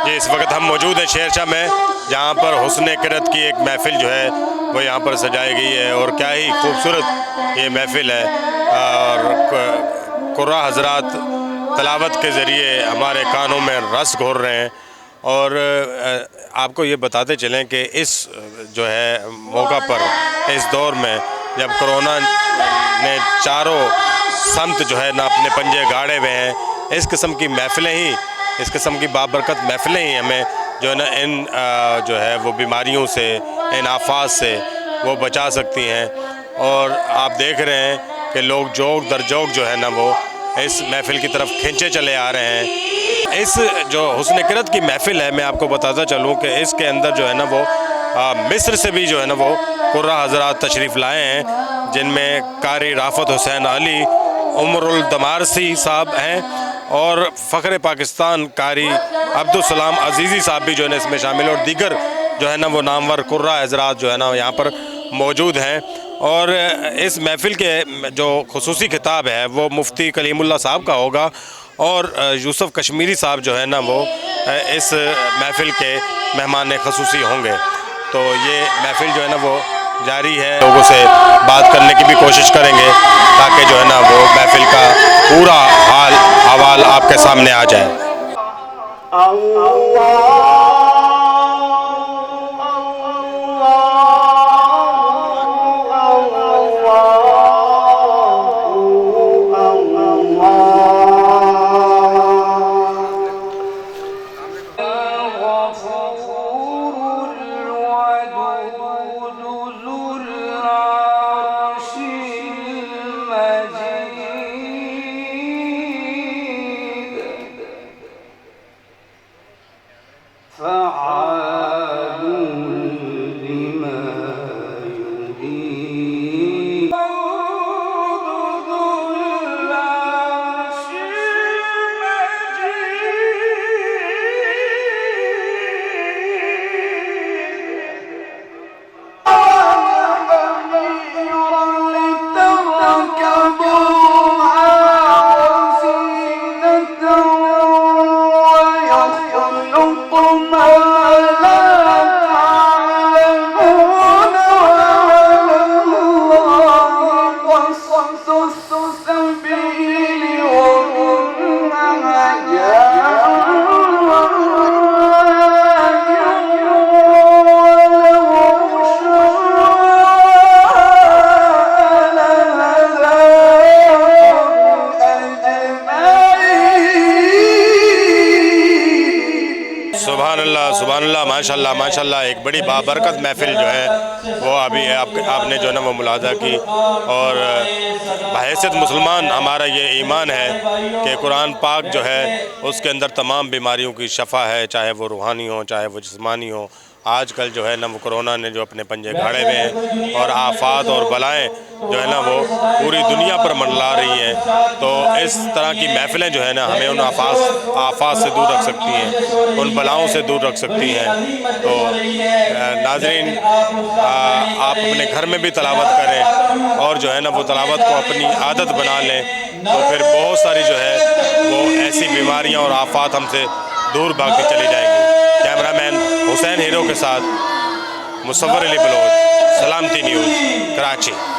جی، اس وقت ہم موجود ہیں شہرت میں، جہاں پر حسن قرت کی ایک محفل جو ہے وہ یہاں پر سجائی گئی ہے، اور کیا ہی خوبصورت یہ محفل ہے، اور قراء حضرات تلاوت کے ذریعے ہمارے کانوں میں رس گھور رہے ہیں۔ اور آپ کو یہ بتاتے چلیں کہ اس جو ہے موقع پر، اس دور میں جب کرونا نے چاروں سمت جو ہے نا اپنے پنجے گاڑے ہوئے ہیں، اس قسم کی محفلیں ہی، اس قسم کی بابرکت محفلیں ہی ہمیں جو ہے نا ان جو ہے وہ بیماریوں سے، ان آفات سے وہ بچا سکتی ہیں۔ اور آپ دیکھ رہے ہیں کہ لوگ جوگ در جوگ جو ہے نا وہ اس محفل کی طرف کھینچے چلے آ رہے ہیں۔ اس جو حسن قرت کی محفل ہے، میں آپ کو بتاتا چلوں کہ اس کے اندر جو ہے نا وہ مصر سے بھی جو ہے نا وہ قراء حضرات تشریف لائے ہیں، جن میں قاری رافت حسین علی عمرالدماریسی صاحب ہیں، اور فخر پاکستان قاری عبدالسلام عزیزی صاحب بھی جو ہے نا اس میں شامل، اور دیگر جو ہے نا وہ نامور قراء حضرات جو ہے نا یہاں پر موجود ہیں۔ اور اس محفل کے جو خصوصی خطاب ہے وہ مفتی کلیم اللہ صاحب کا ہوگا، اور یوسف کشمیری صاحب جو ہے نا وہ اس محفل کے مہمان خصوصی ہوں گے۔ تو یہ محفل جو ہے نا وہ جاری ہے، لوگوں سے بات کرنے کی بھی کوشش کریں گے تاکہ جو ہے نا وہ محفل کا پورا حال احوال آپ کے سامنے آ جائے۔ سبحان اللہ، ماشاءاللہ ماشاءاللہ، ایک بڑی بابرکت محفل جو ہے وہ ابھی آپ نے جو ہے نا وہ ملاحظہ کی، اور بحیثیت مسلمان ہمارا یہ ایمان ہے کہ قرآن پاک جو ہے اس کے اندر تمام بیماریوں کی شفا ہے، چاہے وہ روحانی ہو چاہے وہ جسمانی ہو۔ آج کل جو ہے نا وہ کرونا نے جو اپنے پنجے گھاڑے ہوئے ہیں، اور آفات اور بلائیں جو ہے نا وہ پوری دنیا پر منڈلا رہی ہیں، تو اس طرح کی محفلیں جو ہے نا ہمیں ان آفات سے دور رکھ سکتی ہیں، ان بلاؤں سے دور رکھ سکتی ہیں۔ تو ناظرین، آپ اپنے گھر میں بھی تلاوت کریں، اور جو ہے نا وہ تلاوت کو اپنی عادت بنا لیں، تو پھر بہت ساری جو ہے وہ ایسی بیماریاں اور آفات ہم سے دور بھاگتی چلی جائیں گی۔ کیمرہ مین حسین ہیرو کے ساتھ مصور علی بلوچ، سلامتی نیوز، کراچی۔